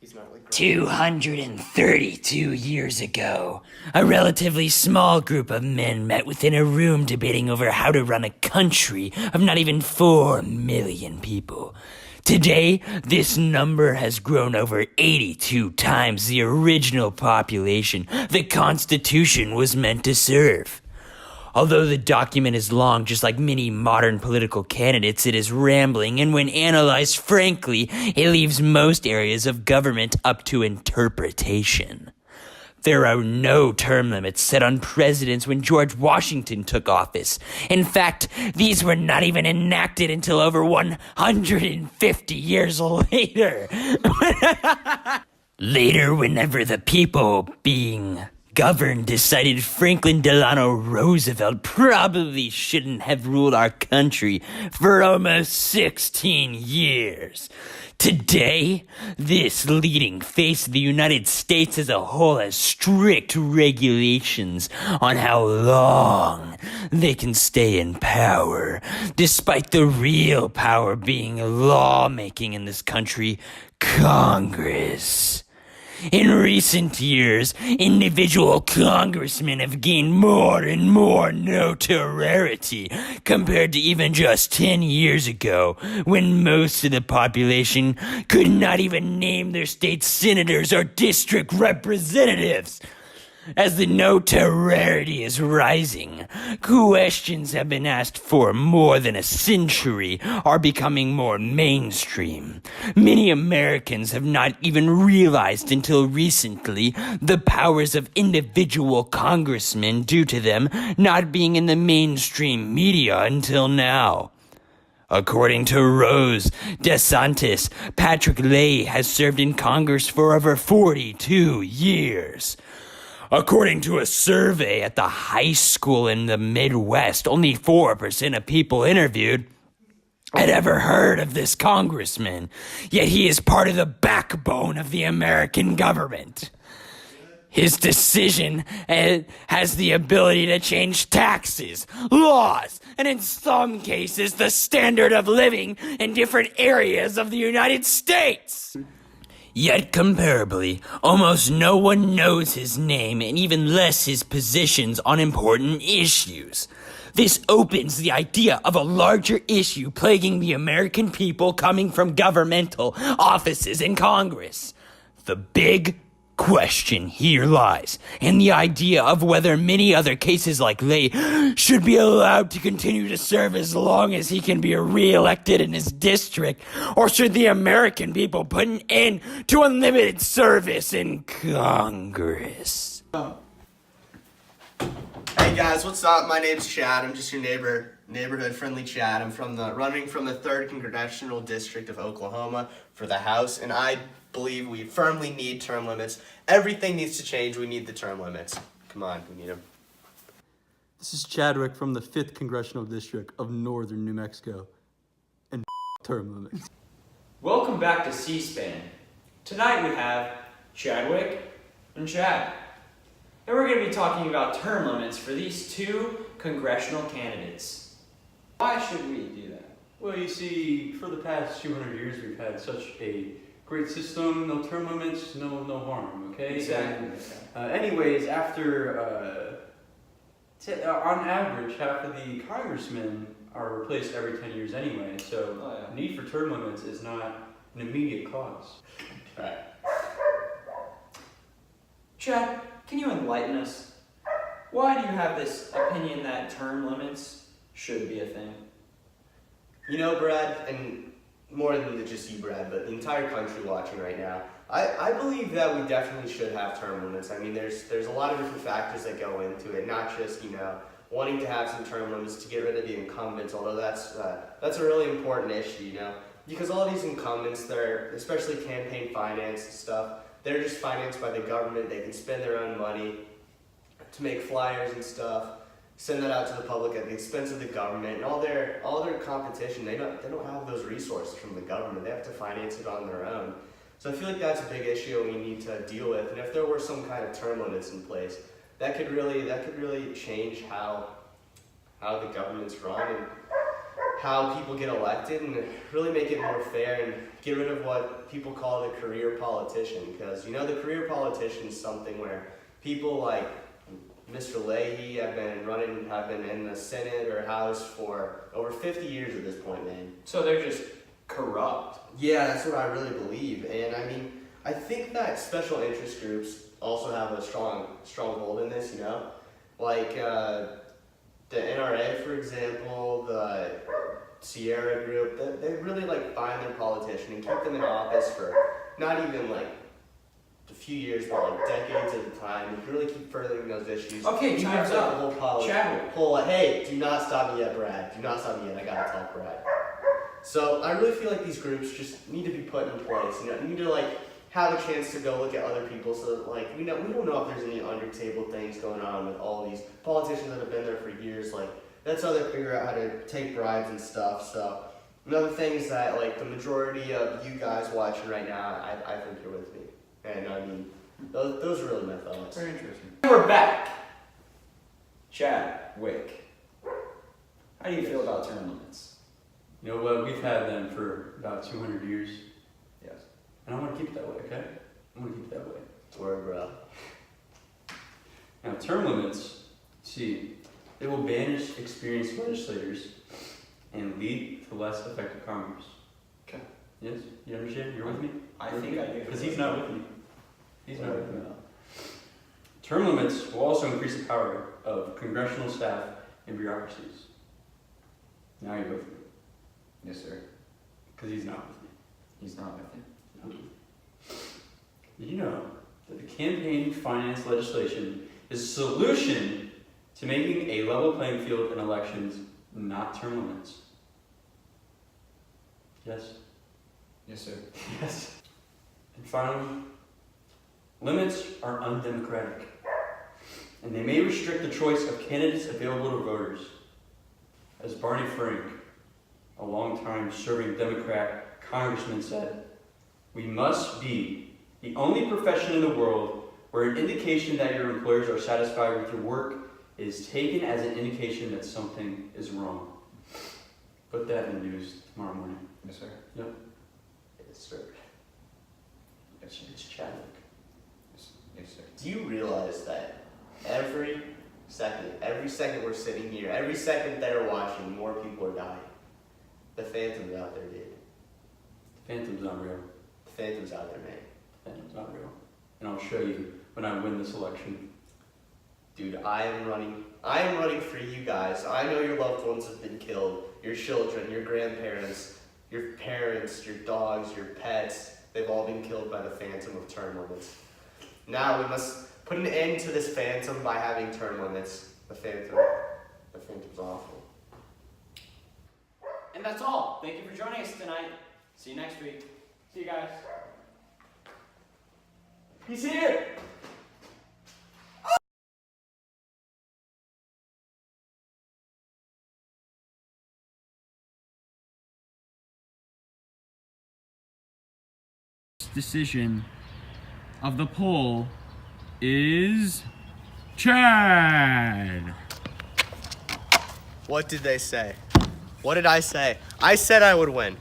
He's not like 232 years ago, a relatively small group of men met within a room debating over how to run a country of not even 4 million people. Today, this number has grown over 82 times the original population the Constitution was meant to serve. Although the document is long, just like many modern political candidates, it is rambling, and when analyzed frankly, it leaves most areas of government up to interpretation. There are no term limits set on presidents when George Washington took office. In fact, these were not even enacted until over 150 years later. Later, whenever the people being governed decided Franklin Delano Roosevelt probably shouldn't have ruled our country for almost 16 years. Today, this leading face of the United States as a whole has strict regulations on how long they can stay in power, despite the real power being lawmaking in this country, Congress. In recent years, individual congressmen have gained more and more notoriety compared to even just 10 years ago, when most of the population could not even name their state senators or district representatives. As the notoriety is rising, questions have been asked for more than a century are becoming more mainstream. Many Americans have not even realized until recently the powers of individual congressmen due to them not being in the mainstream media until now. According to Rose DeSantis, Patrick Leahy has served in Congress for over 42 years. According to a survey at the high school in the Midwest, only 4% of people interviewed had ever heard of this congressman, yet he is part of the backbone of the American government. His decision has the ability to change taxes, laws, and in some cases, the standard of living in different areas of the United States. Yet comparably, almost no one knows his name and even less his positions on important issues. This opens the idea of a larger issue plaguing the American people coming from governmental offices in Congress. The big question here lies in the idea of whether many other cases like Leigh should be allowed to continue to serve as long as he can be re-elected in his district, or should the American people put an end to unlimited service in Congress? Hey guys, what's up? My name's Chad. I'm just your neighborhood friendly Chad. I'm running from the 3rd Congressional District of Oklahoma for the House, and I believe we firmly need term limits. Everything needs to change. We need the term limits. Come on, we need them. This is Chadwick from the 5th Congressional District of Northern New Mexico. And term limits. Welcome back to C-SPAN. Tonight we have Chadwick and Chad. And we're going to be talking about term limits for these 2 congressional candidates. Why should we do that? Well, you see, for the past 200 years, we've had such a great system, no term limits, no harm, okay? Exactly. And, anyways, after, on average, half of the congressmen are replaced every 10 years anyway, so the need for term limits is not an immediate cause. Alright. Chad, can you enlighten us? Why do you have this opinion that term limits should be a thing? You know, Brad, and more than just you, Brad, but the entire country watching right now, I believe that we definitely should have term limits. I mean, there's a lot of different factors that go into it, not just, wanting to have some term limits to get rid of the incumbents, although that's a really important issue, because all these incumbents, they're, especially campaign finance and stuff, they're just financed by the government. They can spend their own money to make flyers and stuff, send that out to the public at the expense of the government, and all their competition, they don't have those resources from the government. They have to finance it on their own. So I feel like that's a big issue we need to deal with. And if there were some kind of term limits in place, that could really change how the government's run. And how people get elected and really make it more fair and get rid of what people call the career politician. Because, you know, the career politician is something where people like Mr. Leahy have been in the Senate or House for over 50 years at this point, man. So they're just corrupt. Yeah, that's what I really believe. And I mean, I think that special interest groups also have a strong hold in this, you know? Like the NRA, for example, the Sierra group, they really like find their politician and keep them in office for not even like a few years, but like decades at a time. You can really keep furthering those issues. Okay, Even time's if, like, up. the whole policy. Chadwick. Hey, do not stop me yet, Brad. Do not stop me yet. I gotta talk, Brad. So I really feel like these groups just need to be put in place. You know, you need to like have a chance to go look at other people. So that, like, we don't know if there's any under table things going on with all these politicians that have been there for years. Like, that's how they figure out how to take bribes and stuff. So another thing is that like the majority of you guys watching right now, I think you're with me. And I mean, those are really my thoughts. Very interesting. We're back. Chadwick. How do you feel about term limits? You know what? We've had them for about 200 years. Yes. And I want to keep it that way, okay? I want to keep it that way. Word, bro. Now, term limits, see, they will banish experienced legislators and lead to less effective Congress. Okay. Yes? You understand? You're with me? I think I do. Because he's not with me. He's not with me. Term limits will also increase the power of congressional staff and bureaucracies. Now you're with me. Yes, sir. Because he's not with me. He's not with you. Did you know that the campaign finance legislation is a solution to making a level playing field in elections, not term limits? Yes? Yes, sir. Yes. And finally, limits are undemocratic, and they may restrict the choice of candidates available to voters. As Barney Frank, a long-time serving Democrat congressman, said, "We must be the only profession in the world where an indication that your employers are satisfied with your work is taken as an indication that something is wrong." Put that in the news tomorrow morning. Yes, sir. Yep. Yes, sir. It's Chadwick. Yes, sir. Do you realize that every second we're sitting here, every second they're watching, more people are dying? The Phantom's out there, dude. Phantom's not real. The Phantom's out there, man. Phantom's not real. And I'll show you when I win this election. Dude, I am running for you guys. I know your loved ones have been killed. Your children, your grandparents, your parents, your dogs, your pets. They've all been killed by the phantom of term limits. Now we must put an end to this phantom by having term limits. The phantom's awful. And that's all. Thank you for joining us tonight. See you next week. See you guys. He's here! Decision of the poll is Chad. What did they say? What did I say? I said I would win.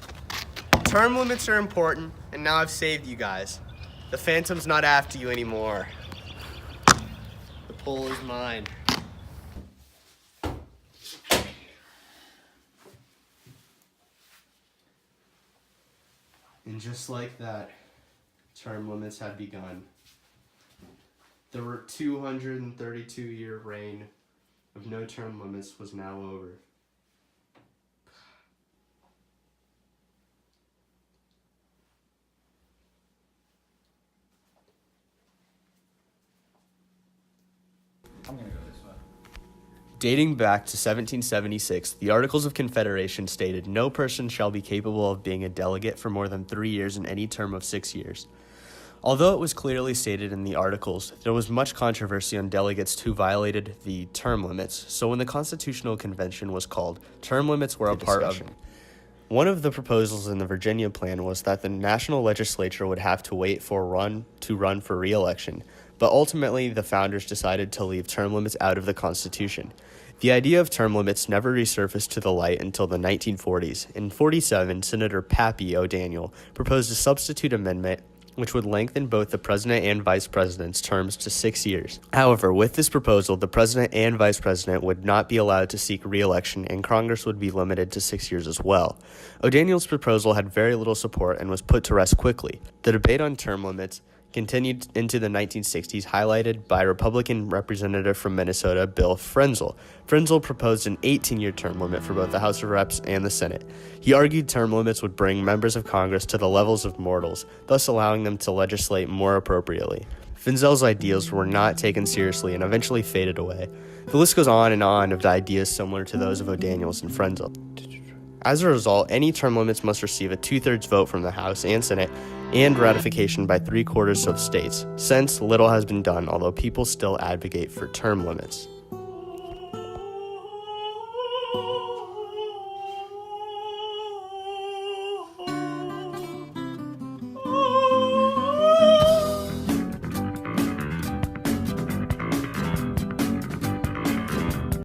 Term limits are important, and now I've saved you guys. The Phantom's not after you anymore. The poll is mine. And just like that, term limits have begun. The 232-year reign of no term limits was now over. I'm gonna go this way. Dating back to 1776, the Articles of Confederation stated, "No person shall be capable of being a delegate for more than 3 years in any term of 6 years." Although it was clearly stated in the Articles, there was much controversy on delegates who violated the term limits, so when the Constitutional Convention was called, term limits were a part of it. One of the proposals in the Virginia Plan was that the national legislature would have to wait for run for re-election, but ultimately the founders decided to leave term limits out of the Constitution. The idea of term limits never resurfaced to the light until the 1940s. In 47, Senator Pappy O'Daniel proposed a substitute amendment which would lengthen both the president and vice president's terms to 6 years. However, with this proposal, the president and vice president would not be allowed to seek re-election, and Congress would be limited to 6 years as well. O'Daniel's proposal had very little support and was put to rest quickly. The debate on term limits continued into the 1960s, highlighted by Republican representative from Minnesota, Bill Frenzel. Frenzel proposed an 18-year term limit for both the House of Reps and the Senate. He argued term limits would bring members of Congress to the levels of mortals, thus allowing them to legislate more appropriately. Frenzel's ideas were not taken seriously and eventually faded away. The list goes on and on of ideas similar to those of O'Daniel's and Frenzel. As a result, any term limits must receive a 2/3 vote from the House and Senate and ratification by 3/4 of states. Since little has been done, although people still advocate for term limits.